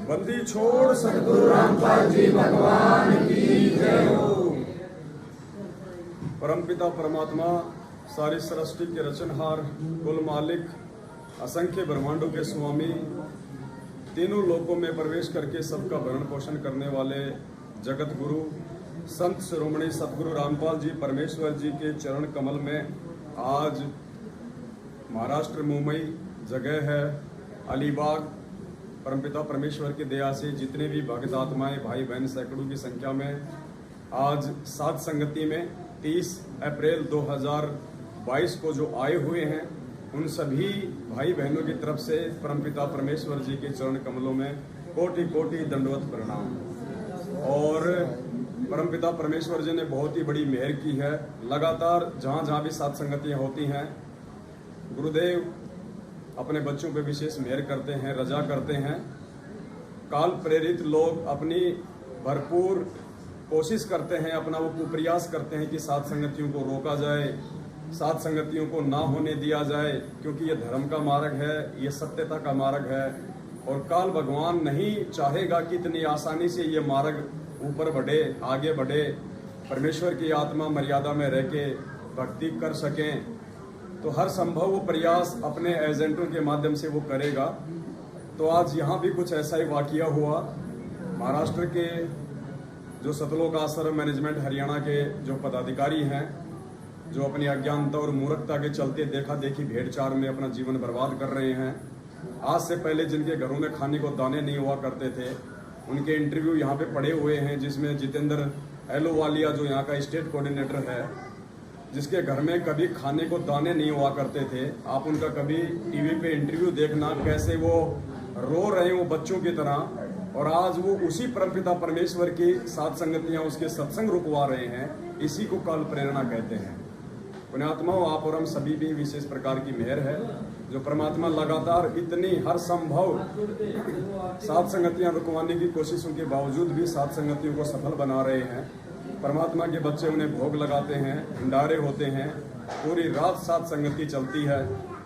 बंदी छोड़ सतगुरु रामपाल जी भगवान की जय हो। परमपिता परमात्मा सारी सृष्टि के रचनहार, कुल मालिक, असंख्य ब्रह्मांडों के स्वामी, तीनों लोकों में प्रवेश करके सबका भरण पोषण करने वाले जगत गुरु संत शिरोमणि सतगुरु रामपाल जी परमेश्वर जी के चरण कमल में आज महाराष्ट्र मुंबई जगह है अलीबाग। परमपिता परमेश्वर की दया से जितने भी भक्त आत्माएं भाई बहन सैकड़ों की संख्या में आज सात संगति में 30 अप्रैल 2022 को जो आए हुए हैं, उन सभी भाई बहनों की तरफ से परमपिता परमेश्वर जी के चरण कमलों में कोटि कोटि दंडवत प्रणाम। और परमपिता परमेश्वर जी ने बहुत ही बड़ी मेहर की है। लगातार जहाँ जहाँ भी सात संगतियाँ होती हैं, गुरुदेव अपने बच्चों पे विशेष मेहर करते हैं, रजा करते हैं। काल प्रेरित लोग अपनी भरपूर कोशिश करते हैं, अपना वो प्रयास करते हैं कि सात संगतियों को रोका जाए, सात संगतियों को ना होने दिया जाए, क्योंकि ये धर्म का मार्ग है, ये सत्यता का मार्ग है। और काल भगवान नहीं चाहेगा कि इतनी आसानी से ये मार्ग ऊपर बढ़े, आगे बढ़े, परमेश्वर की आत्मा मर्यादा में रह के भक्ति कर सकें। तो हर संभव वो प्रयास अपने एजेंटों के माध्यम से वो करेगा। तो आज यहाँ भी कुछ ऐसा ही वाकया हुआ। महाराष्ट्र के जो सतलोक आश्रम मैनेजमेंट हरियाणा के जो पदाधिकारी हैं, जो अपनी अज्ञानता और मूर्खता के चलते देखा देखी भेड़चाल में अपना जीवन बर्बाद कर रहे हैं। आज से पहले जिनके घरों में खाने को दाने नहीं हुआ करते थे, उनके इंटरव्यू यहाँ पे पड़े हुए हैं, जिसमें जितेंद्र एलोवालिया जो यहाँ का स्टेट कोऑर्डिनेटर है, जिसके घर में कभी खाने को दाने नहीं हुआ करते थे। आप उनका कभी टीवी पे इंटरव्यू देखना, कैसे वो रो रहे हैं वो बच्चों की तरह। और आज वो उसी परमपिता परमेश्वर की सात संगतियां उसके सत्संग रुकवा रहे हैं। इसी को काल प्रेरणा कहते हैं। पुण्यात्माओं, आप और हम सभी भी विशेष प्रकार की मेहर है, जो परमात्मा लगातार इतनी हर संभव सात संगतियां रुकवाने की कोशिशों के बावजूद भी सात संगतियों को सफल बना रहे हैं। परमात्मा के बच्चे उन्हें भोग लगाते हैं, भंडारे होते हैं, पूरी रात सात संगति चलती है।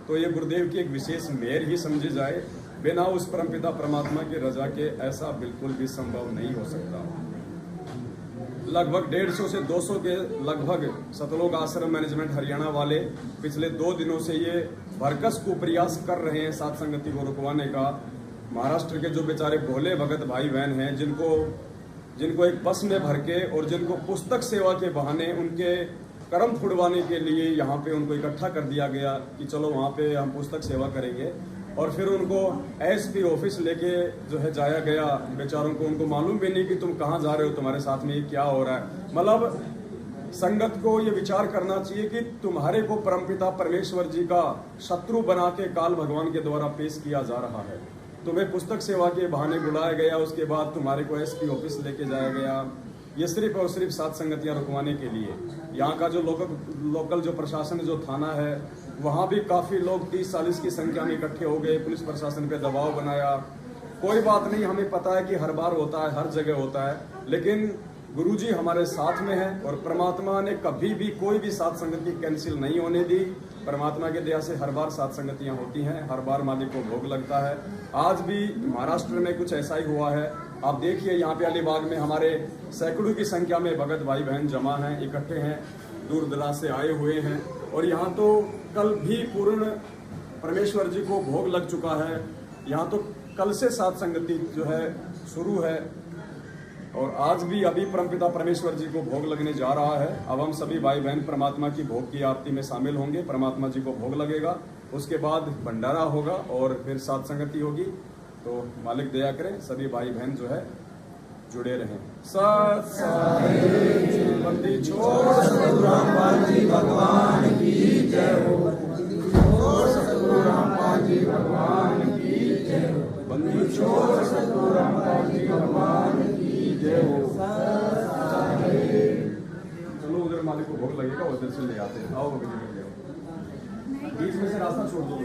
तो ये गुरुदेव की एक विशेष मेहर ही समझी जाए। बिना उस परमपिता परमात्मा की रजा के ऐसा बिल्कुल भी संभव नहीं हो सकता। लगभग 150 से 200 के लगभग सतलोक आश्रम मैनेजमेंट हरियाणा वाले पिछले 2 दिनों से ये भरकस को प्रयास कर रहे हैं सात संगति को रुकवाने का। महाराष्ट्र के जो बेचारे भोले भगत भाई बहन हैं, जिनको एक बस में भर के और जिनको पुस्तक सेवा के बहाने उनके कर्म फुड़वाने के लिए यहाँ पे उनको इकट्ठा कर दिया गया कि चलो वहाँ पे हम पुस्तक सेवा करेंगे। और फिर उनको एसपी ऑफिस लेके जो है जाया गया। बेचारों को उनको मालूम भी नहीं कि तुम कहाँ जा रहे हो, तुम्हारे साथ में ये क्या हो रहा है। मतलब संगत को ये विचार करना चाहिए कि तुम्हारे को परमपिता परमेश्वर जी का शत्रु बना के काल भगवान के द्वारा पेश किया जा रहा है। तुम्हें पुस्तक सेवा के बहाने बुलाया गया, उसके बाद तुम्हारे को एसपी ऑफिस लेके जाया गया। ये सिर्फ और सिर्फ सात संगतियां रुकवाने के लिए। यहाँ का जो लोकल जो प्रशासन जो थाना है, वहाँ भी काफी लोग 30-40 की संख्या में इकट्ठे हो गए, पुलिस प्रशासन पे दबाव बनाया। कोई बात नहीं, हमें पता है कि हर बार होता है, हर जगह होता है, लेकिन गुरुजी हमारे साथ में है और परमात्मा ने कभी भी कोई भी सात संगति कैंसिल नहीं होने दी। परमात्मा के दया से हर बार सात संगतियां होती हैं, हर बार मालिक को भोग लगता है। आज भी महाराष्ट्र में कुछ ऐसा ही हुआ है। आप देखिए, यहाँ पे अलीबाग में हमारे सैकड़ों की संख्या में भगत भाई बहन जमा हैं, इकट्ठे हैं, दूर दराज से आए हुए हैं। और यहाँ तो कल भी पूर्ण परमेश्वर जी को भोग लग चुका है। यहाँ तो कल से सात संगति जो है शुरू है और आज भी अभी परमपिता परमेश्वर जी को भोग लगने जा रहा है। अब हम सभी भाई बहन परमात्मा की भोग की आरती में शामिल होंगे। परमात्मा जी को भोग लगेगा, उसके बाद भंडारा होगा और फिर सात संगति होगी। तो मालिक दया करें, सभी भाई बहन जो है जुड़े रहें। सत बंदी छोड़ सतगुरु रामपाल जी भगवान की जय हो। छोड़ सतगुरु रामपाल जी भगवान की जय हो। बंदी छोड़ सतगुरु रामपाल जी भगवान की जय हो। चलो उधर मालिक को भोग लगेगा, उधर से ले आते हैं। आओ बीच में से रास्ता छोड़ दो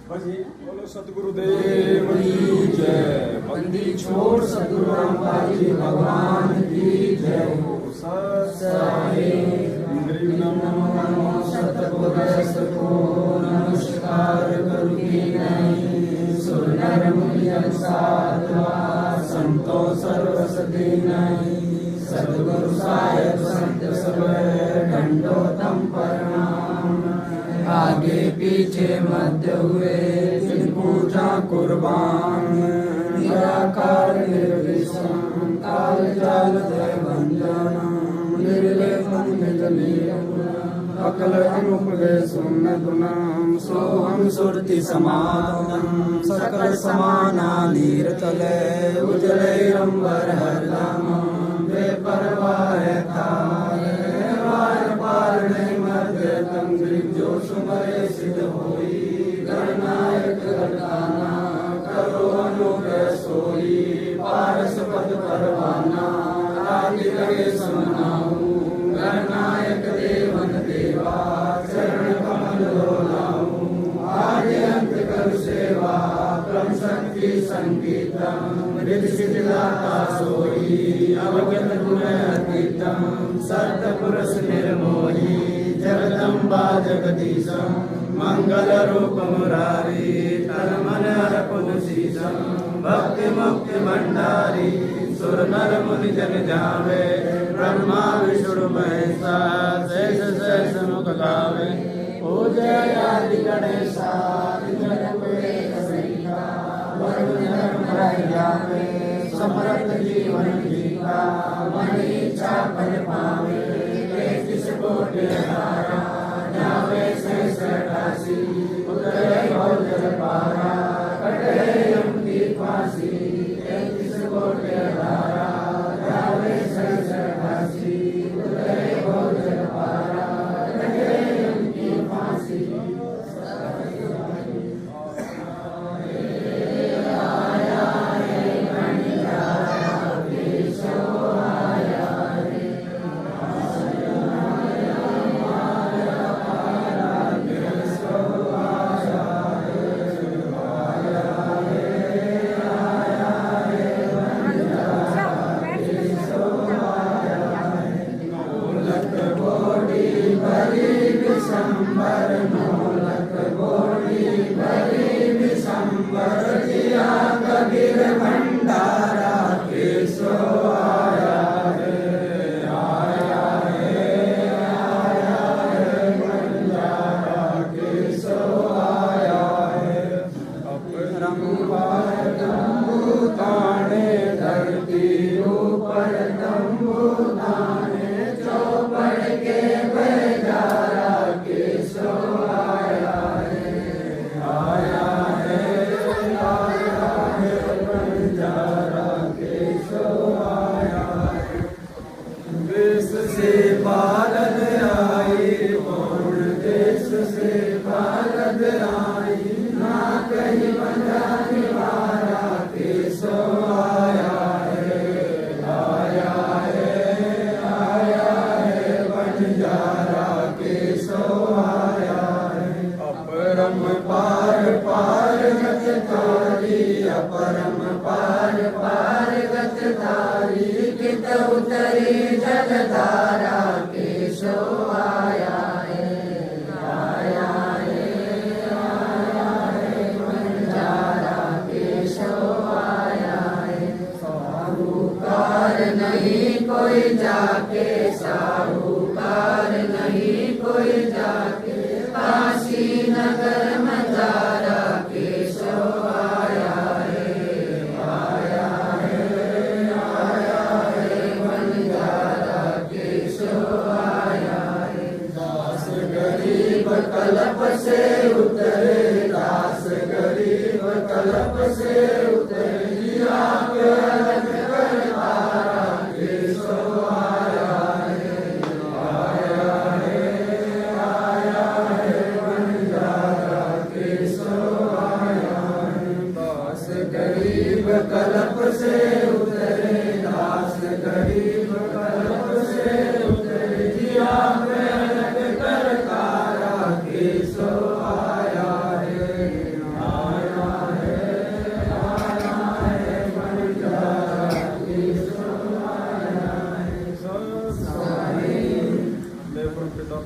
बस। ये बोलो सतगुरुदेव की जय। बंदी छोड़ सतगुरु रामपाल जी भगवान की जय हो। सतगुरु को नमस्कार करूं सुर नर मुनि जन साधवा संतो सर्वसती नहीं सद्गुरु साहेब संत सब दंडोतम प्रणाम। आगे पीछे मध्य हुए तिन पूजा कुर्बान निराकार निर्विषम काल जाल दय भंजन निर्लेपन अकल अनुपदय सुन्न गुणाम सोहम सुरति समाधम सकल समाना नीर तले उजले अंबर हरदम बेपरवाह तारे वार पार नहीं मध्य तम जो सुमरे सिद्ध होई गणनायक घटाना करो अनुग्रह सोई पारस पद परवाना आदि लगे समनाऊ गणनायक देवन देवा चरण कमल रोलाऊ आदि अंत कर सेवा क्रम शक्ति संगीतम रिद्धि सिद्धि दाता सोई अवगत गुण अतीतम सत्य पुरुष निर्मोही जगदम्बा जगदीशम मंगल रूप मुरारी तन मन अर्पण शीशम भक्ति मुक्ति भंडारी सुर नर मुनि जन जावे ब्रह्मा विष्णु महेशा शेष शेष मुख गावे पूजय आदि गणेशा समर्थ जीवन जीवा मन इच्छा फल पावे किस कोटि धारा जावे शेष राशि उतरे भवजल पारा कटे यम की फांसी किस कोटि धारा जावे शेष राशि उतरे भवजल पारा कटे यम की फांसी।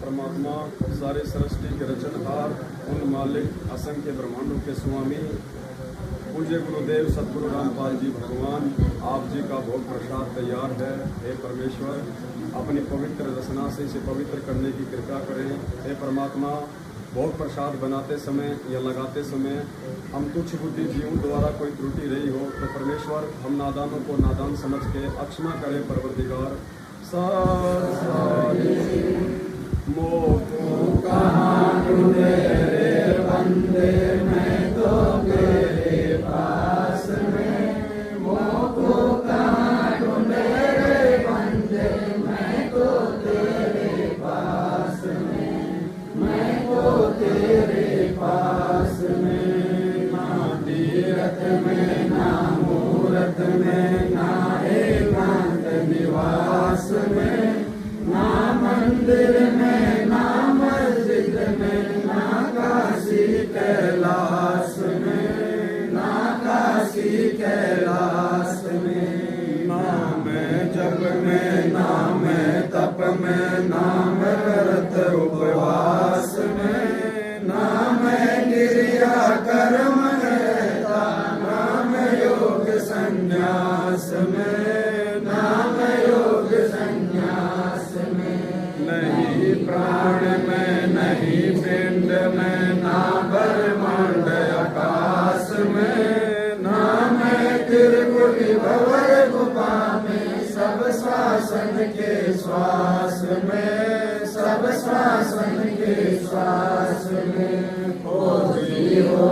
परमात्मा सारे सृष्टि के रचनहार उन मालिक असंख्य ब्रह्मांडों के स्वामी पूज्य गुरुदेव सतगुरु रामपाल जी भगवान, आप जी का भोग प्रसाद तैयार है। हे परमेश्वर, अपनी पवित्र रचना से इसे पवित्र करने की कृपा करें। हे परमात्मा, भोग प्रसाद बनाते समय या लगाते समय हम तुच्छ बुद्धि जीवों द्वारा कोई त्रुटि रही हो तो परमेश्वर हम नादानों को नादान समझ के अक्षमा करें। परवरदिगार मोह कहाँ ढूंढे रे बंदे, मैं तो तेरे पास में। मोह को कहाँ ढूंढे रे बंदे, मैं तो तेरे पास में। मैं तो तेरे पास में। ना तीरथ में ना मूरत में, ना एकांत निवास में, ना मंदिर में ना मस्जिद में, ना काशी कैलाश में, ना काशी कैलाश में। ना मैं जप में ना मैं तप में, ना मैं व्रत उपवास में, ना मैं क्रिया कर्म रहता, ना मैं योग संन्यास में, ना मैं योग संन्यास में। नहीं प्राण में नहीं पिंड में, ना ब्रह्मांड आकाश में, ना मैं त्रिपुटी भंवर गुफा में, सब श्वासन के श्वास में, सब श्वासन के श्वास में। खोजी हो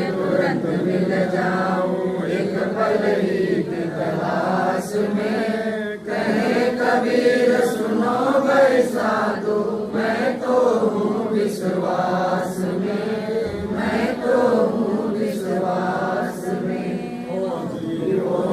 तुरंत मिल जाऊं, एक पल ही की तलाश में। कहे कबीर सुनो भाई साधु, मैं तो हूँ विश्वास में, मैं तो हूँ विश्वास में। खोजी हो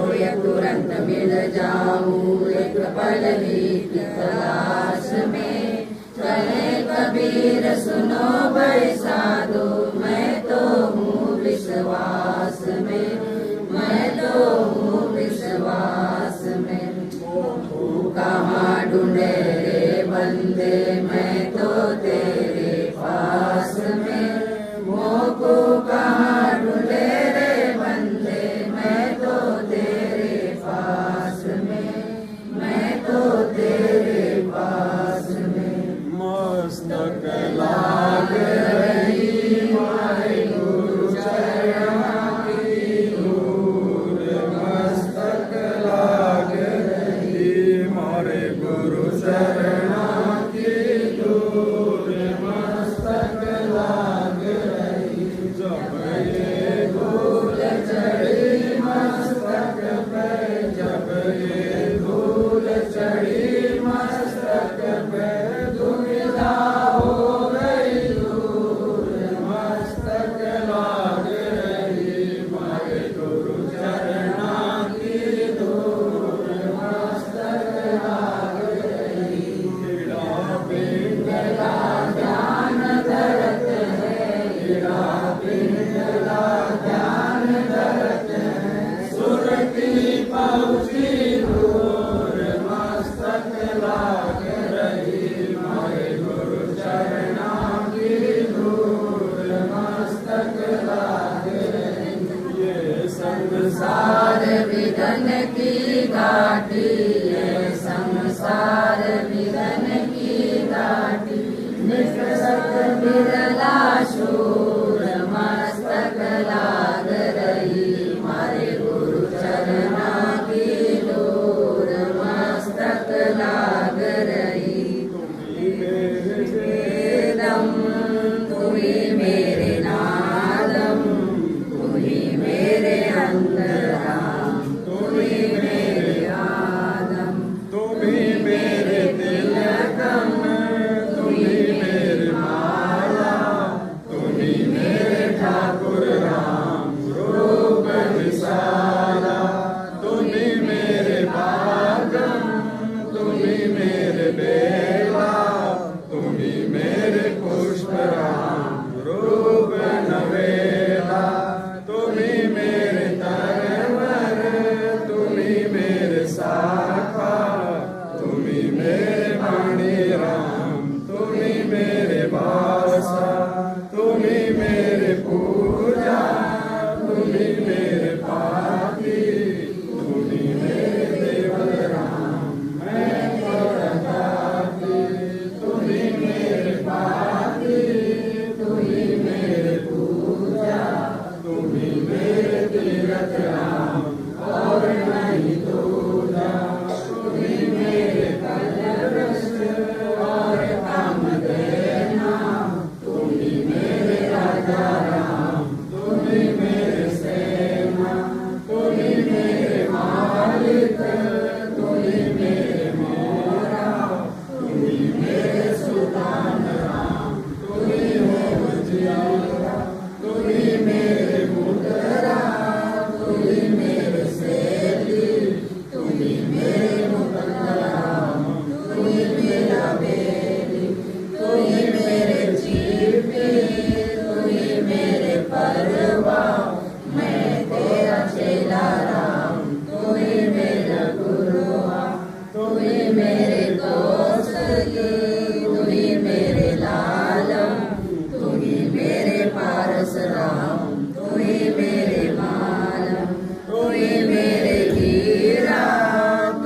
तुरंत मिल जाऊं, एक पल ही की तलाश में। कहे कबीर सुनो भाई साधु, मैं तो हूँ विश्वास में, मैं तो हूँ विश्वास में। कहाँ ढूंढे रे बंदे, मैं तो तेरे पास में। मोह को कहाँ ढूंढे रे बंदे, मैं तो तेरे पास में, मैं तो तेरे पास में। मस्तक लाग रही मारे गुरु चरण की धूल, मस्तक लाग रही मारे गुरु चरण की धूल, मस्तक लाग रही। जब ये धूल चढ़ी मस्तक पे, जब ये धूल चढ़ी मस्तक पे, दुविधा हो गई दूर, मस्तक लाग रही मारे गुरु चरणा की धूल, मस्तक लाग रही। ईड़ा पिंगला ध्यान धरत है, ईड़ा पिंगला ध्यान धरत है, सुरती पहुँची दूर, मस्तक लाग रही मारे गुरु चरणा की धूल, मस्तक लाग रही। ये संसार विघन की घाटी, ये संसार विघन की घाटी, मिट सक बिरला शूर, मस्तक लाग रही मारे गुरु चरणा की धूल, मस्तक लाग रही। वेदम तू ही मेरे नादम, तू ही मेरे अंतराम, तू ही मेरे आदम, तू ही मेरे तिलकम, तू ही मेरे माला, तू ही मेरे ठाकुर राम रूप विशाला। तू ही मेरे भागम, तू ही मेरे बेला, तू ही मेरे पुष्प राम रूप नवेला। तू ही मेरे तरह ही मेरे सेली, तू ही मेरे मुकद्दराम, तू ही मेरा बेली, तू ही मेरे जीवी, तू ही मेरे परवाह, मैं तेरा चेला राम, तू ही मेरा गुरुआ, तू ही मेरे दोस्त, तू ही मेरे लालम, तू ही मेरे पारस राम, तू ही मेरे मालम, तू ही मेरे हीरा,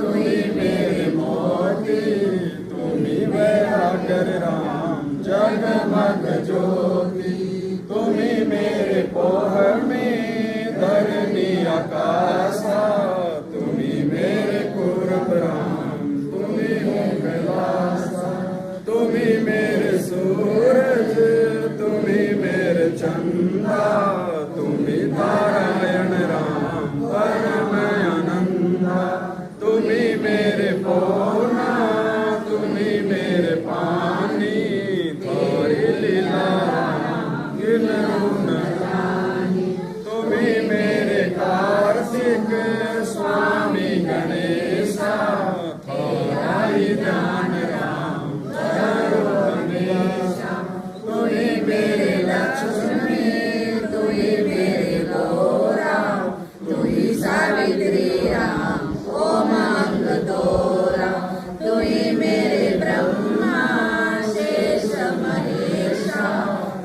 तू ही मेरे मोती, तू ही वैरागर राम जगमग ज्योति, तुम ही मेरे पोह में धरनी आकाशा, तुम ही मेरे कुर्ब राम, तुम ही मुखलासा, तुम ही मेरे सूरज, तुम ही मेरे चंदा, तुम ही नारायण राम परम आनंदा, तुम ही मेरे पौना, तुम ही मेरे पानी, थारी लीला राम गिनूं न जानी, तुम ही मेरे कार्तिक स्वामी गणेशा, थारा ही ध्यान राम करो हमेशा, तू ही मेरे लक्ष्मी, तू ही मेरे गौरा, तू ही सावित्री राम, ओ मांग दोरा, तू ही मेरे ब्रह्मा शेष महेशा,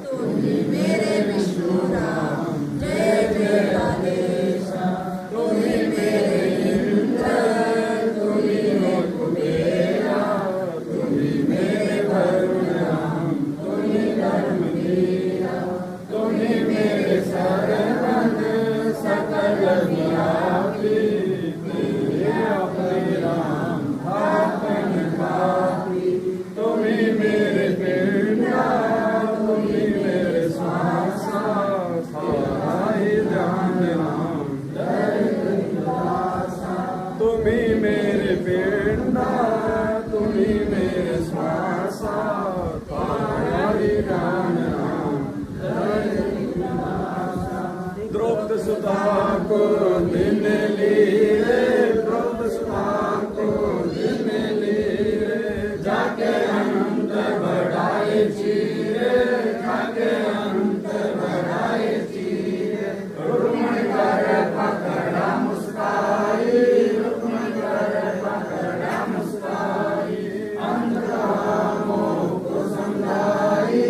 तू ही मेरे विष्णु राम, जय जय गणेशा, तू ही मेरे इंद्र, तू ही मेरे कुबेरा, तू ही मेरे वरुण राम, तू ही धर्मवीरा, तू ही मेरे सरवन सकल व्यापी, तेरे अपने राम आपन पापी, तुम ही मेरे पिंडा, तुम ही मेरे श्वासा, थारा ही ध्यान राम दासा, तुम ही मेरे पिंडा, तुम ही मेरे श्वासा, थारा ही ध्यान राम द्रौपद सुता को दिन लीरे, द्रौपद सुता को दिन लीरे, जाके अंत बढ़ाए चीरे, जाके अंत बढ़ाए चीरे, रुक्मण कर पकड़ा मुस्काई, रुक्मण कर पकड़ा मुस्काई, अंत कामों को समझाई,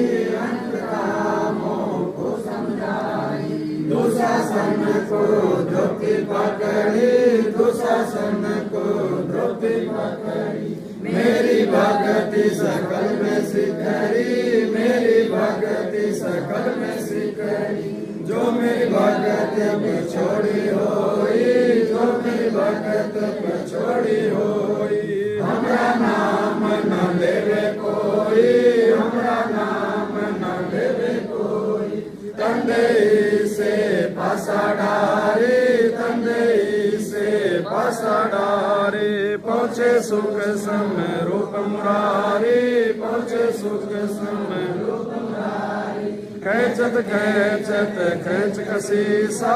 अंत कामों को समझाई, दुशासन को द्रौपदी पकड़ी, दुशासन को द्रौपदी पकड़ी, मेरी भक्ति सकल में सिकरी, मेरी भक्ति सकल में सिकरी, जो मेरी भक्ति पे छोड़ी होई, जो मेरी भक्ति पे छोड़ी होई, हमरा नाम न लेवे कोई, हमरा नाम न लेवे कोई, तंदई से पासा डारे, तंदई से पासा डारे, पहुँचे सुख समय रूप मुरारी, पहुँचे सुख समय रूप मुरारी, खेचत खेचत खेच कसीसा,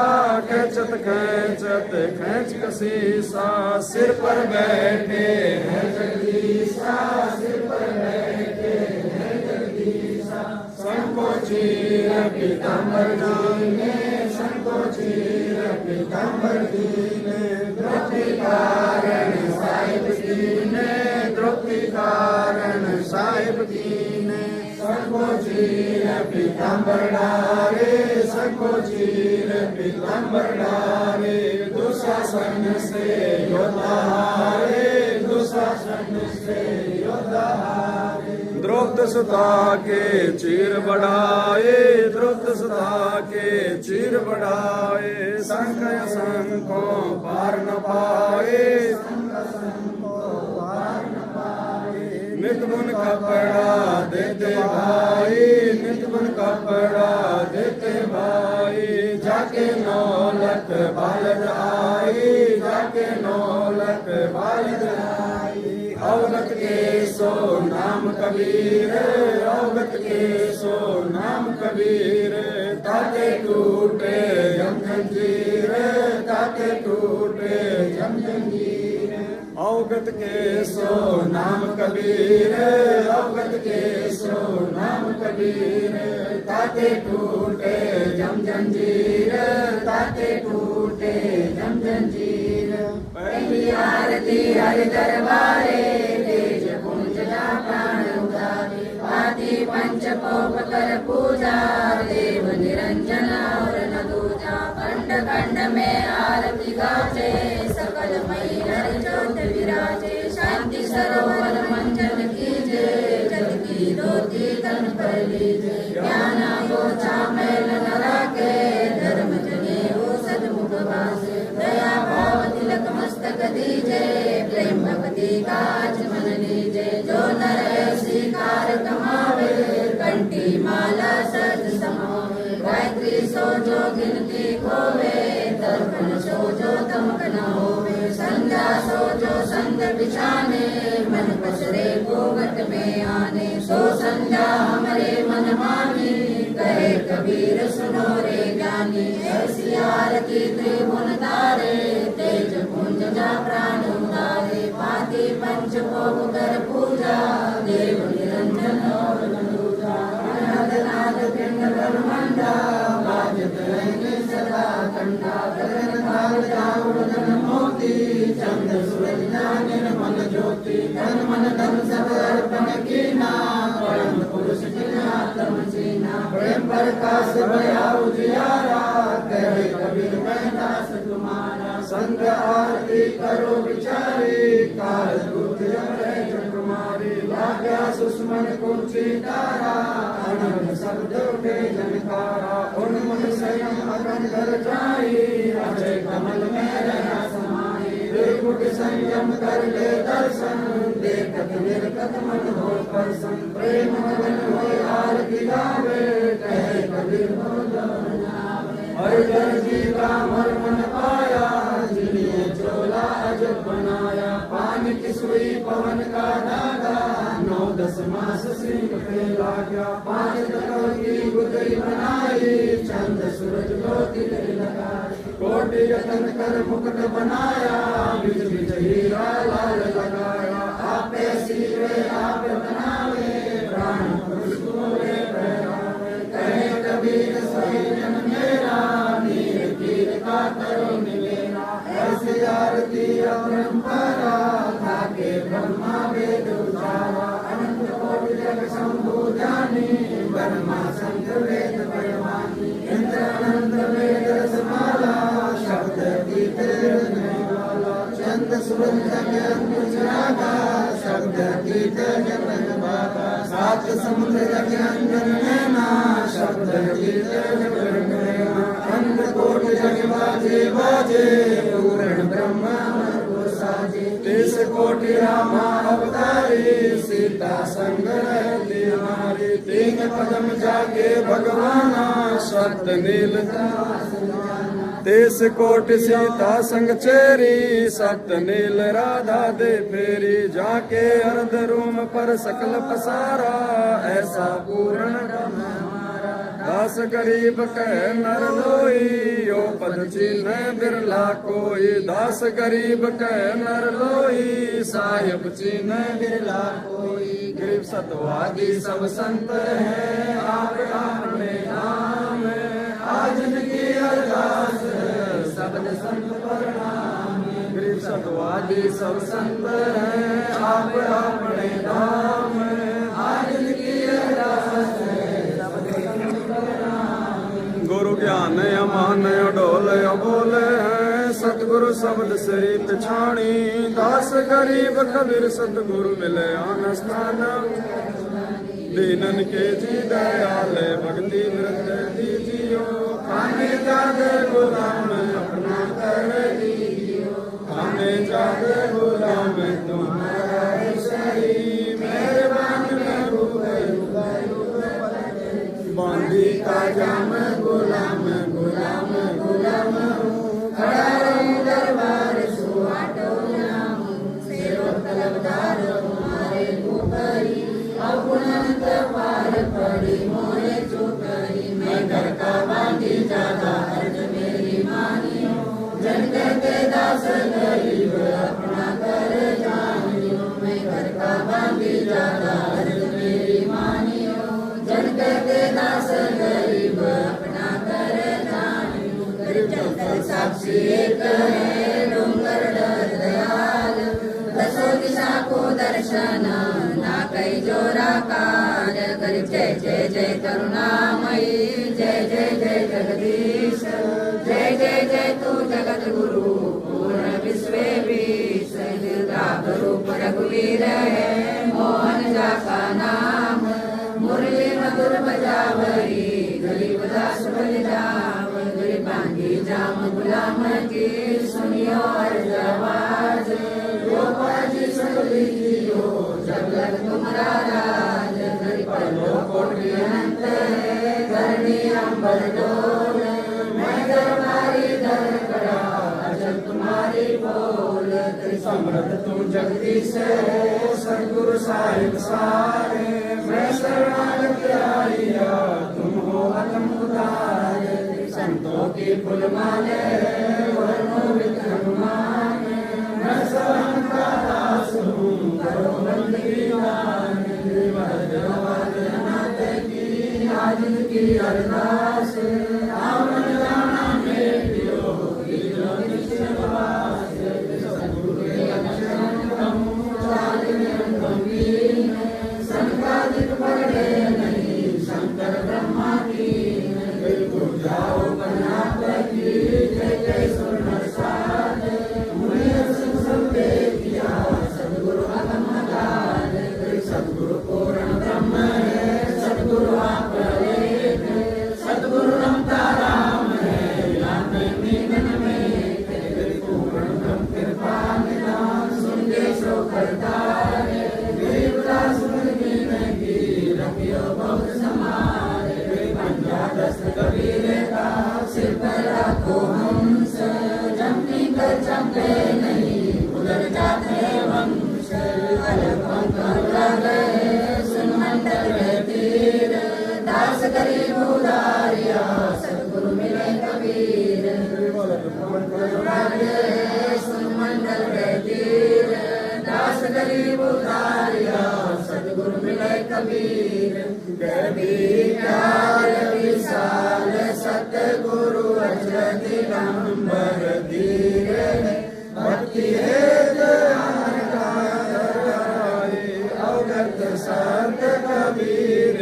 खेचत खेचत खेच कसीसा, सिर पर बैठे हैं जगदीशा, सिर पर बैठे हैं जगदीशा, संको चीर पीताम्बर दीने, संको चीर पीताम्बर दीने, द्रौपदी कारण साहिब दीने, द्रौपदी कारण साहिब दीने, संको चीर पीताम्बर डारे, संको चीर पीताम्बर डारे, दुशासन से योद्धा हारे, दुशासन से योद्धा हारे, द्रौपद सुता के चीर बढ़ाए, द्रौपद सुता के चीर बढ़ाए, संख संको पार न पाए, नित बुन कपड़ा देते भाई, नित बुन कपड़ा देते भाई, जाके नौलत बालद आई, जाके नौलत बालद आई, अवगत के सो नाम कबीर, अवगत के सो नाम कबीर, ताके टूटे यम जंजीर ताके टूटे जम जंजीर। अवगत के सो नाम कबीर, अवगत के सो नाम कबीर, ताके टूटे जम जंजीर, ताके टूटे जम जंजीर। पहली आरती हरि दरबारे, तेज पुंज जा प्राण उतारे, पाती पंच पोप कर पूजा, देव निरंजन और न दूजा। खंड खंड में आरती गाजे, सकल मई हरि ज्योत विराजे। शांति सरोवर मंजन कीजे, जल की धोती तन पर लीजे। ज्ञान गोचा मैल न राखे, धर्म जने हो सदमुख वासे। दया भाव तिलक मस्तक दीजे, प्रेम भक्ति काज मन लीजे। जो नर ऐसी कार कमावे, कंठी माला सज समावे। गायत्री सो जो गिनती खोवे, दर्पण सो जो तमक न होवे। संध्या सो जो संग बिछाने, मन पसरे गोगट में आने। सो संध्या हमरे मन मानी, कहे कबीर सुनो रे ज्ञानी। ऐसी आरती त्रिभुवन तारे, तेज पुंज जा प्राण उतारे। पाती पंच पोप कर पूजा, देव निरंजन और न दूजा। अनाद नाद पिंड ब्रह्मांडा, बाजत रहेंगे सदा कंडा। गगन काल जाऊं धन मोती, चंद्र सूरज निर्मल ज्योति। धन मन धन सब अर्पण कीना, परम पुरुष जिन आत्म चीना। प्रेम प्रकाश भया उजियारा, कहे कबीर मैं दास तुम्हारा। संग आरती करो विचारी, काल दूत यमराज कुमारी। लाग्या सुषमन कुंची तारा, अनंत शब्द उठे जनकारा। उन्मन स्वयं अखंड रचाई, अजय कमल में रहना समाई। निर्गुण संयम कर ले दर्शन, देखत निर्गत मन हो प्रसन्न। प्रेम मगन हो आरती गावे, कहे कबीर बोलो नावे। हरिजन जी का मर मन पाया, जिन्हें चोला अजब बनाया। पानी की सुई पवन का धागा, 9-10 मास सिंह पे लाग्या। 5 तत्व की गुदरी बनाई, चंद सूरज ज्योति लगाई। कोटि यतन कर मुकुट बनाया, बिज बिज हीरा लाल लगाया। आपे सीवे आप बनावे, प्राण पुरुष मोरे पहरावे। कहे कबीर सही जन मेरा, नीर कीर का करो निवेरा। ऐसी आरती अपरंपरा, थाके ब्रह्मा वेद उचारा। अनंत कोटि जग शंभु ध्यानी, ब्रह्मा संत वेद परवानी। इंद्र अनंत वेद रसमाला, शब्द अतीत नहीं वाला। चंद सूरज जग अंकुश रागा, शब्द अतीत जगन बाबा। 7 समुद्र जग अंजन नैना, शब्द अतीत जगन नैना। अंत कोटि जग बाजे बाजे, पूर्ण ब्रह्मा साजे। 30 कोटि रामा अवतारी, सीता संग रहती हमारी। 3 पदम जाके भगवाना, सत्य नील 30 कोटि सीता संग चेरी, सत्य नील राधा दे फेरी। जाके अर्ध रूम पर सकल पसारा, ऐसा पूर्ण ब्रह्म हमारा। 10 गरीब कह नर लोई, यो पद चिन्ह बिरला कोई। 10 गरीब कह नर लोई, साहिब चिन्ह बिरला कोई। गरीब सतवादी सब संत है, आप अपने नाम। आज की अरदास सबद संत प्रणाम। गरीब सतवादी सब संत है, आप अपने नाम। आज की अरदास सबद संत प्रणाम। गुरु ज्ञान अमान अडोल अबोले हैं, सतगुरु शब्द से पिछाणी। 10 गरीब कबीर सतगुरु मिले आन स्थान। दीनन के जी दयाल भक्ति वृत दीजियो। खाने जादे गुलाम अपना कर दीजियो। खाने जादे गुलाम तुम्हारा सही। मेहरबान बांधी का जाम गुलाम गुलाम गुलाम हूँ। खड़ा रहूं दरबार सुआ टोला हूँ। सेवक तलबदार तुम्हारे ऊपरी, अगुणंत पार पड़ी मोरे चुकरी। मैं घर का बांधी ज्यादा अर्ज मेरी दास गरीब अपना कर जानियो, मैं घर का बांधी ज्यादा अर्ज मेरी मानियो। जन कहते दास गरीब अपना कर जानियो, गरीब चलकर साक्षी एक है डूंगर डर दयाल। दसों दिशा को दर्शन ना कई जोरा काल, गरीब जय जय जय करुणामयी, जय जय जय जगदीश, जय जय जय तू जगत गुरु पूर्ण विश्व बीस। रूप रघुवीर है मोहन जा का नाम, मुरली मधुर बजावरी गरीब दास बन जाव। गरीबांगी जाम गुलाम की सुनियो अर्ज आवाज, गोपाल जी सुन लीजियो जब लग तुम्हारा राज। गरीब लोकों की अनंत है धरणी अंबर डोल, मैं दरबारी दर करा अजब तुम्हारी बोल। समर्थ तू जगदीश है सद्गुरु साहिब सारे, मैं शरणागत आइया तुम हो अतम उदार। संतों की फुल माले वर्णों विद हनुमान, मैं सहन का दास हूँ करो बंदगी दान। आज की अरदास आवन जाना में पियो गिरो निश्चयवास। सद्गुरु के अक्षर कहूँ चालिन गंभीर, संकादिक पढ़े नहीं शंकर ब्रह्मा की। बिल्कुल जाओ कन्यापति जय जय सुन साध, मुनि सिंह किया सद्गुरु अगमदार। सद्गुरु पूर्ण ब्रह्म है सद्गुरु आप एक, सद्गुरु रमता राम है लाने मीनन में। पूर्ण ब्रह्म कृपा निदान सुन के सो करता है, गरीबदास की रखियो बहुत समारे। पंजादस्त कबीर का सिर पर रखो हंस, जमती कर चंपे नहीं उधर जाते वंश। अलग पंख गए सुन मंडल में तीर, दास गरीब उदारिया सद्गुरु मिले कबीर। सुन मंडल में तीर, दास गरीब उदारिया सद्गुरु मिले कबीर। प्यार विशाल सतगुरु अचरज दिगंबर धीर, भक्ति है अवगत संत कबीर।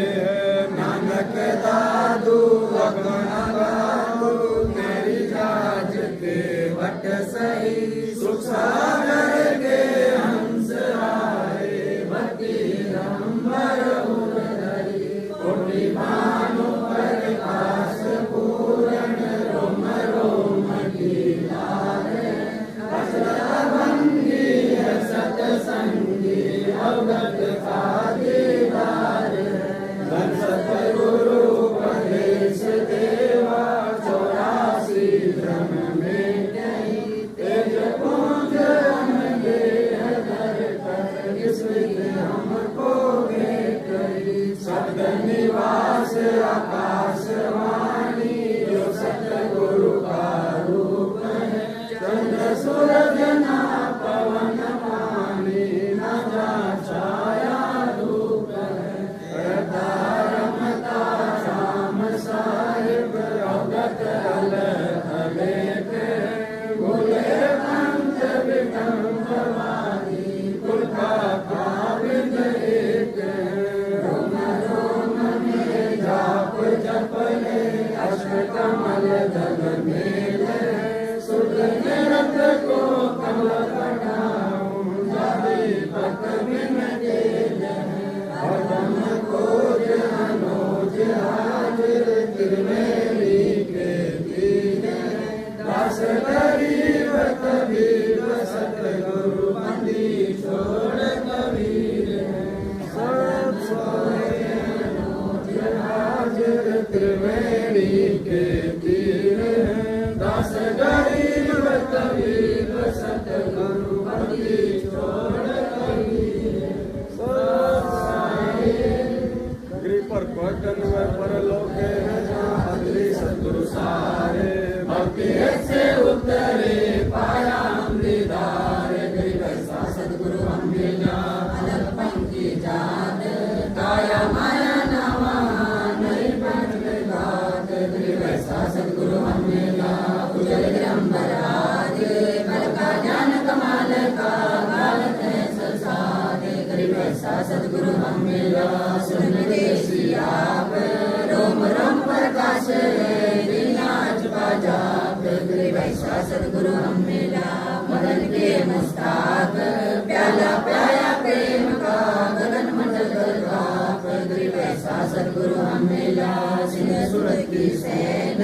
नानक दादू अगमना गादू तेरी जाज के वट सही। सुख सागर के हंस आए भक्ति रंबर उदरी, कोटि भानु प्रकाश पूर्ण रोम रोम की लाल। भंगी है सतसंगी अवगत का दीदार, धन सतगुरु प्रदेश देवा 84 धर्म में तेज पुंज अनगे हर कर इसलिए हमको भेंट करी। शब्द निवास आकाशवाणी जो सतगुरु का रूप है, चंद्र सूरज ना पवन पानी न जा छाया रूप है। करता रमता राम साहिब अवगत अलेख, भूले पंथ विडम्बवादी कुल का काबिल एक। रोम रोम में जाप जपले अष्टकमल दल मेले, सुध निरत को कमल बनाऊं जाति पक बिन तेल। भजन खोज अनोज हाजिर त्रिवेणी के तीर, दास गरीब कबीर सतगुरु बंदी छोड़ कबीर। सब सोए अनोज हाजिर त्रिवेणी के तीर, दास गरीब कबीर सतगुरु बंदी छोड़ कबीर। पर पटन व परलोके बदली सतगुरु सारे, भक्ति से उतरे पाया सद्गुरु हम मिला सुन देसी आप रोम रोम प्रकाश नाच बाजाप गुरु वैसा सद्गुरु हम मिला मदन के मुस्ताक प्याला प्याया प्रेम का गगन मंडल गलगाप गुरु वैसा सद्गुरु हम मिला सिंह सूरत की सेन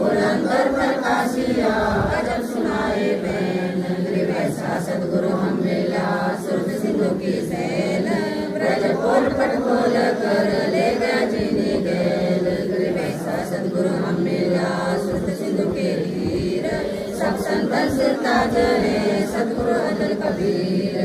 उलंगर प्रकाशिया अजब सुनाए बैन गुरु वैसा सद्गुरु हम मिला सुरत सिंधु की सेन ब्रज पोल पट खोल कर ले गया जीने गैल गुरु वैसा सद्गुरु हम मिला सुरत सिंधु के तीर सब संतन सिरता जरे सद्गुरु अजल कबीर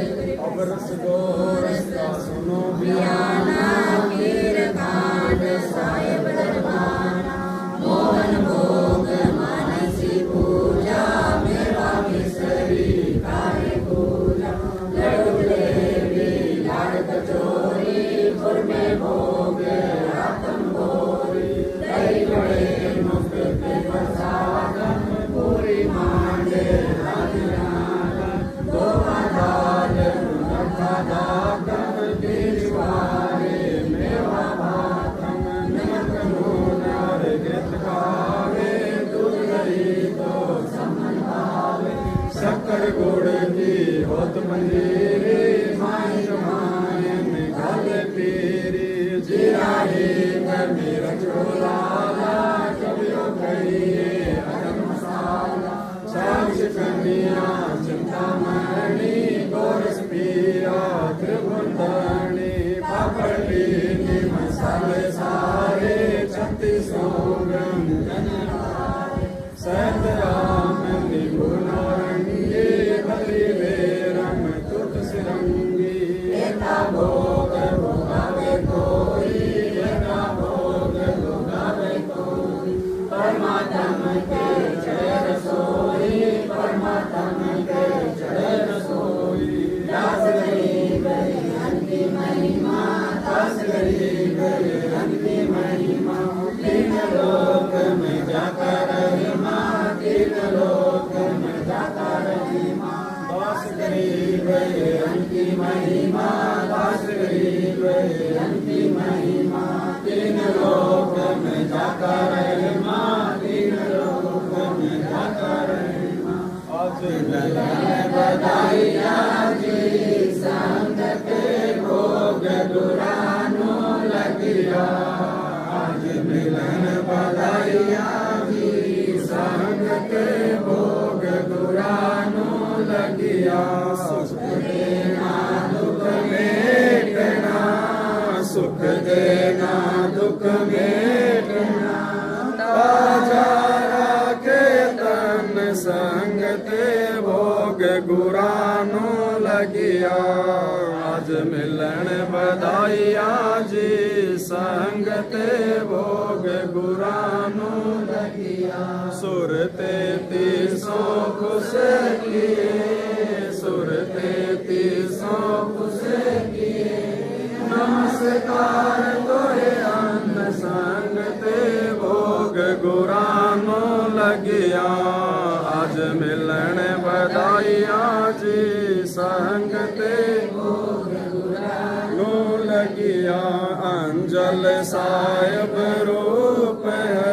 अब रस दो रस्ता सुनो बियाना कीर कांड साहेब दरबाना मोहन भोग मानसी पूजा मेवा मिसरी काहे पूजा लड्डू जलेबी लाड़ कचोरी गुड़ में भोग रातम भोरी दही बड़े मुफ्त पे प्रसादम पूरी मांडे गोवा दाल नखा दागम बिजवारे मेवा भातम नमक नून और घृत खावे दूध दही तो समन भावे शक्कर गुड़ की होत मंजीरी माई जमायन गल पीरी जीरा ही गर्मी रचोलाला कबियो कहिए अदम मसाला साक्ष कन्या चिंतामणि गोरस पिया त्रिभुवनी पापड़ पीनी मसाले सारे 36 व्यंजन सैतराम नींबू नारंगी बद्री बेरंग तुत सिरंगी एका भोग भोगावे कोई एका भोग भोगावे कोई परमात्मा के चढ़े रसोई परमात्मा के चढ़े रसोई दास गरीब की महिमा दास गरीब की महिमा तीन लोक में जाकर महिमा तीन लोक में जाकर महिमा दास गरीब की महिमा दास गरीब की महिमा तीन लोक में जाकर महिमा तीन लोक में जाकर महिमा आज मिलन बधाइया जी संग के भोग दुरानो लगिया आज मिलन बधाइया जी संग के भोग दुरानो लगिया सुख देना दुख मेटना सुख देना दुख मेटना ताजा राखे तन संग ते भोग गुरानो लगिया आज मिलन बधाइया जी संग ते भोग गुरानो लगिया सुर ते 300 खुश किए सुर ते 300 खुश किए नमस्कार तोरे अन्न संग ते भोग गुरानो लगिया आज मिलन बधाइया जी संग ते भोग गुरानो लगिया अंजल साहिब रूप है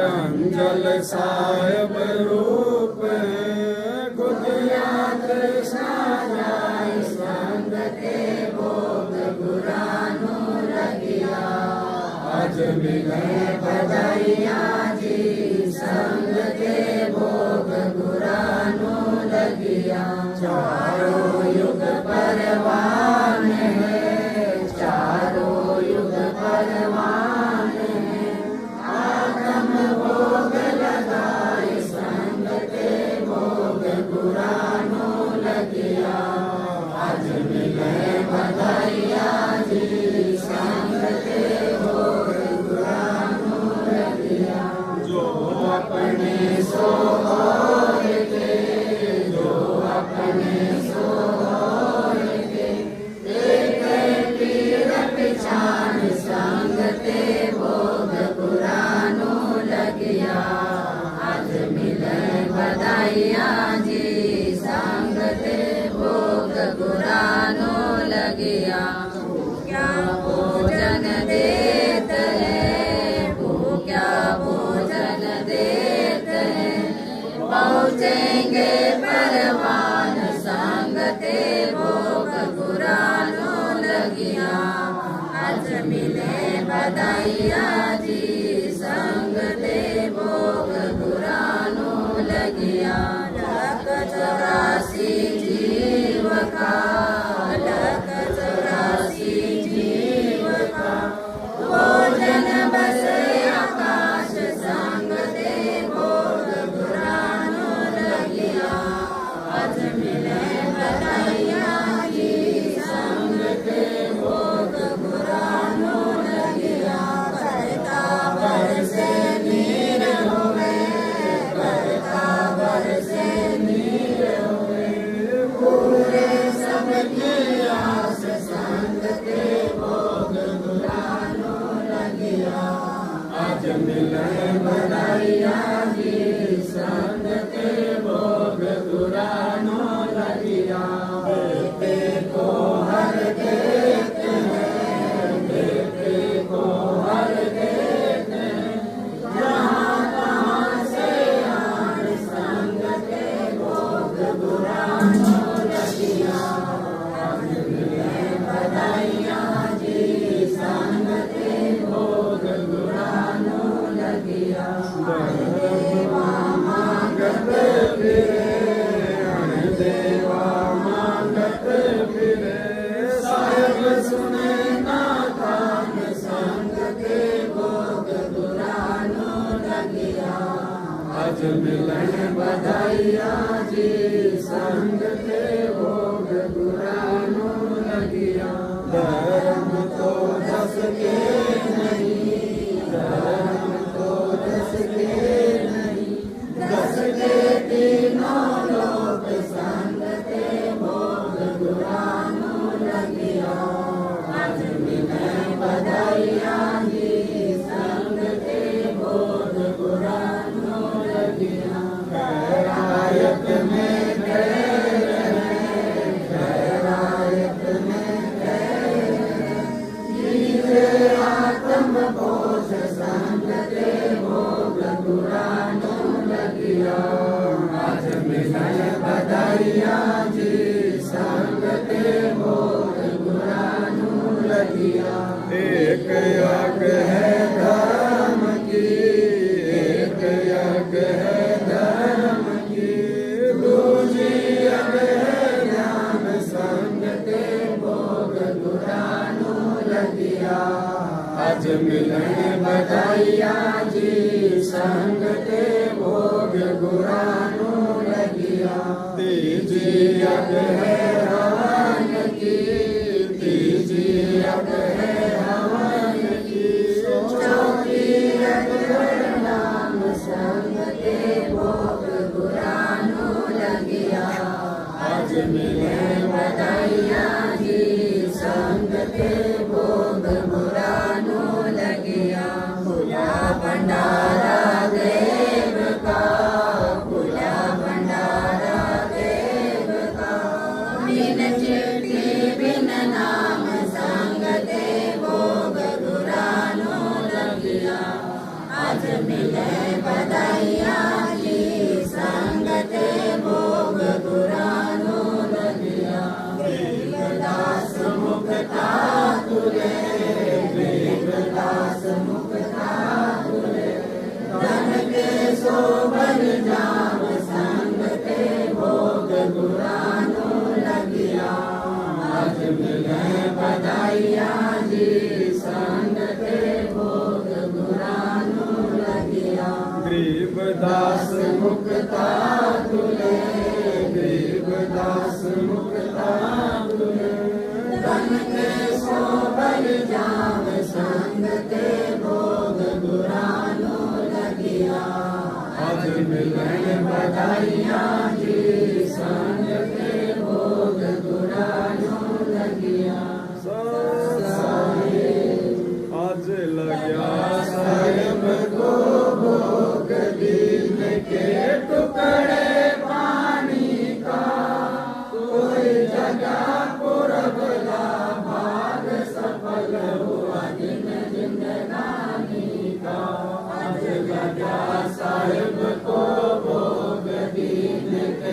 अंजल साहिब रूप है गुदिया कृष्णा जाय संग ते भोग गुरानो लगिया आज मिलन बधाइया जी संग ते भोग गुरानो लगिया चारों युग परवान है चारों युग परवान है आत्म भोग लगाए संग ते भोग गुरानो लगिया आज मिलन बधाइया जी संग ते भोग गुरानो लगिया जो अपने सो और के जो अपने सो और के एक पीर पिछान संग ते भोग गुरानो लगिया आज मिलन बधाइया जी संग ते भोग गुरानो लगिया। बधाइया जी संग ते भोग गुरानो लगिया लख 84 जीव का लख 84 जीव का भोजन बसे आकाश संग ते भोग गुरानो लगिया आज मिले बधाइया जी संग ते भोग गुरानो लगिया बरका बरसे नीर होवे बरका बरसे नीर होवे पूरे सबकी आस संग ते भोग गुरानो लगिया आज मिले बधाइया जी संग ते भोग गुरानो लगिया बेटे को हर देखते हैं बेटे को हर देखते हैं जहाँ तहाँ से आन संग ते भोग गुरानो लगिया आज मिले बधाइया जी संग ते भोग गुरानो लगिया देवा मांगत फिरे देवा मांगत फिरे साहेब सुने ना कान संग ते भोग गुरानो लगिया आज मिलन बधाइया जी संग ते भोग गुरानो लगिया धर्म तो दस के नहीं धर्म तो दस के नहीं दस के तीनों लोक संग ते भोग गुरानो लगिया आज मिले बधाइया जी संग ते भोग गुरानो लगिया खैरायत में खैरायत में जीवे आत्म बोझ संग ते भोग गुरानो लगिया आज मिले बधाइया जी संग ते भोग गुरानो लगिया एक यज्ञ है धर्म की एक यज्ञ है धर्म की दूजी यज्ञ है ज्ञान संग ते भोग गुरानो लगिया आज मिले बधाइया जी संग ते भोग गुरानो लगिया तीजी यज्ञ है हवन की तीजी यज्ञ है हवन की चौथी यज्ञ है नाम संग ते भोग गुरानो लगिया आज मिले बधाइया जी संग ते भोग गुरानो लगिया खुला भंडारा देव का खुला भंडारा देव का बिन चिट्ठी बिन नाम संग ते भोग गुरानो लगिया आज मिले बधाइया जी संग ते भोग गुरानो लगिया गरीबदास मुक्ता तुले गरीबदास मुक्ता तुले धन के शोभन जाम संग ते भोग गुरानो लगिया आज मिले बधाइया जी संग ते भोग गुरानो लगिया गरीबदास मुक्ता तुले गरीबदास मुक्ता तुले धन के शोभन जाम संग ते भोग गुरानो लगिया आज मिले बधाइया जी संग ते भोग गुरानो लगिया आज लग्या साहेब को भोग दिन के टुकड़े पानी का कोई जगह पुरबला भाग सफल हुआ दिन जिंदगानी का आज लग्या साहेब को भोग दिन के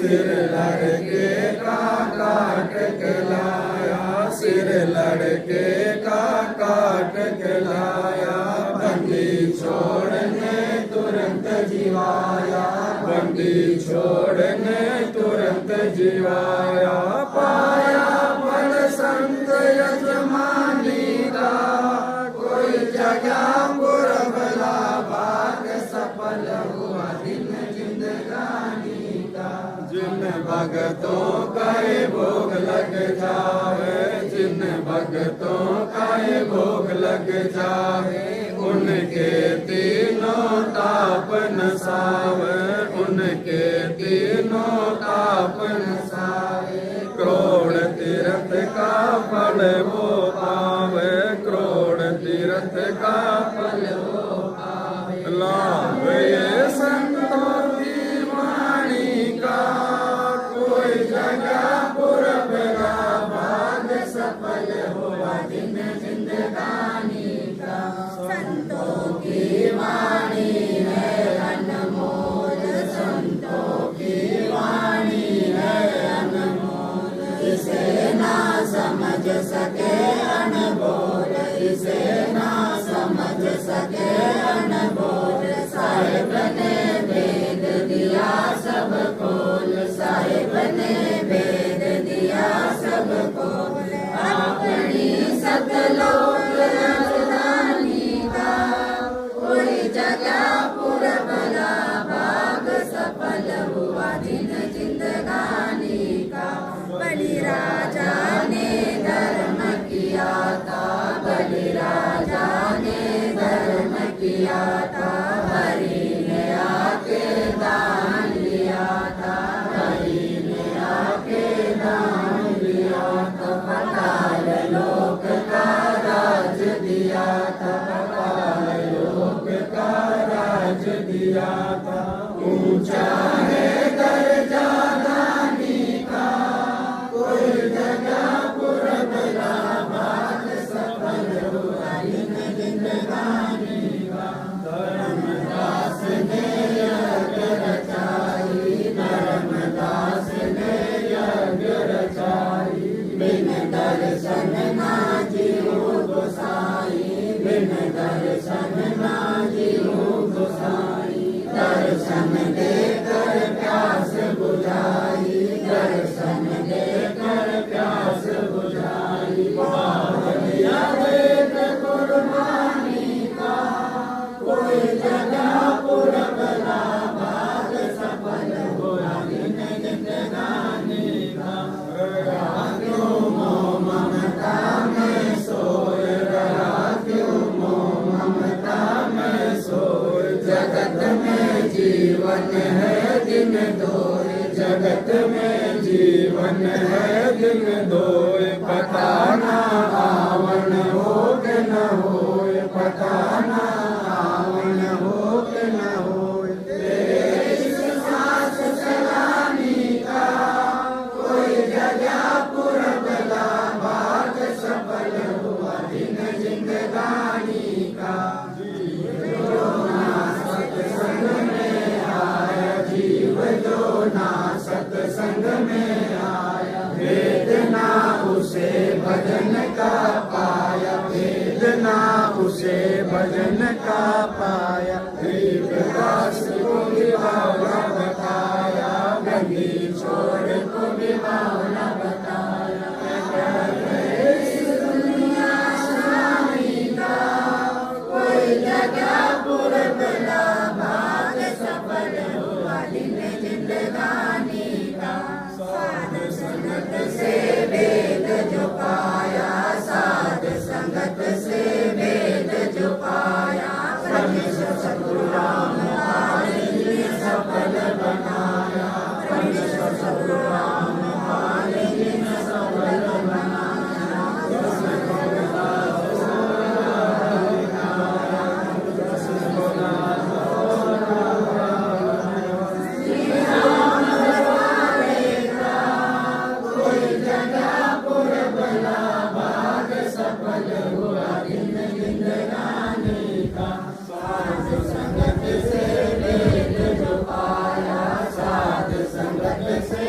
सिर लड़के का काट के लाया, सिर लड़के का काट के लाया, बंदी छोड़ने तुरंत जीवाया, बंदी छोड़ने तुरंत जीवाया। पाया फल संत यजमानी का, कोई जगह पुरबला भाग सफल हुआ दिन जिंदगानी का। जिन भगतों का ये भोग लग जावे, जिन भगतों का ये भोग लग जावे, उनके तीनों ताप नसावे, उनके तीनों ताप नसावे। करोड़ तीर्थ का फल वो पावे, करोड़ तीर्थ का फल वो पावे। लाभ ये संतों की वाणी का, कोई जगह पुरबला भाग सफल हुआ दिन जिंदगानी का। संतों की वाणी है अनमोल, संतों की वाणी है अनमोल, इसे ना समझ सके अनबोल, इसे ना समझ सके अनबोल। साहिब ने वेद दिया सब खोल, साहिब ने वेद दिया सब खोल, अपनी सतलोक राजधानी का, कोई जगह पुरबला भाग सफल हुआ दिन जिंदगानी का। बलि राजा ने धर्म किया था, बलि राजा ने धर्म किया था, हरि ने आके दान लिया था, हरि ने आके दान लिया था। पाताल लोक का राज दिया था, पाताल लोक का राज दिया था। ऊंचा है दर्जा दानी का, कोई जगह पुरबला भाग सफल हुआ दिन जिंदगानी का। धर्मदास ने यज्ञ रचाई, धर्मदास ने यज्ञ रचाई, बिन दर्शन ना जीव गोसाई, बिन दर्शन ना जीव गोसाई। दर्शन देकर प्यास बुझाई, दर्शन देकर प्यास बुझाई। बावलिया वेद कुर्बानी का, कोई जगह पुरबला भाग सफल हुआ दिन जिंदगानी का। रहा क्यों मोह ममता में सोए, रहा क्यों मोह ममता में सोए। जगत में जीवन है दिन दोए, जगत में जीवन है दिन दोए। पता ना आवन हो के न होए, पता ना आवन हो के न होए। तेरे इस सांस सलामी का, कोई जगह पुरबला भाग सफल हुआ दिन जिंदगानी का। जीव जो ना सत्संग में आया, जीव जो ना सत्संग में आया, वेद ना उसे भजन का पाया, वेद ना उसे भजन का पाया। गरीबदास को भी बावला बताया, गंदी छोड़ को भी बावला बताया। इस दुनिया स्वामी का, कोई जगह पुरबला भाग सफल हुआ दिन जिंदगानी का। साध संगत से वेद जो पाया, साध संगत से वेद जो पाया, परमेश्वर सतगुरु राम ने सफल बनाया, परमेश्वर सतगुरु राम ने सफल बनाया। कोई जगह पुरबला भाग सफल हुआ दिन जिंदगानी का। साध संगत से वेद जो पाया, साध संगत से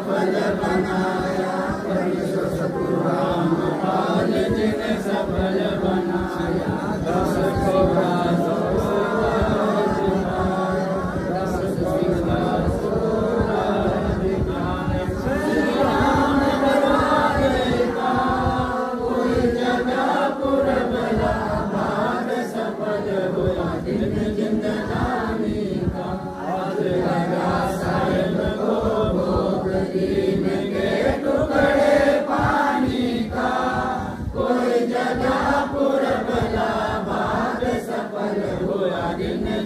सफल बनाया, परमेश्वर सतुराम पाल जिन्हें सफल बनाया, दस को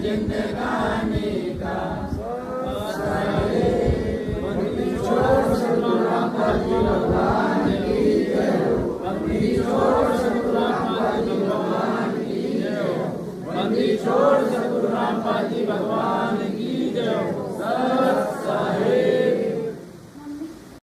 जिंदगानी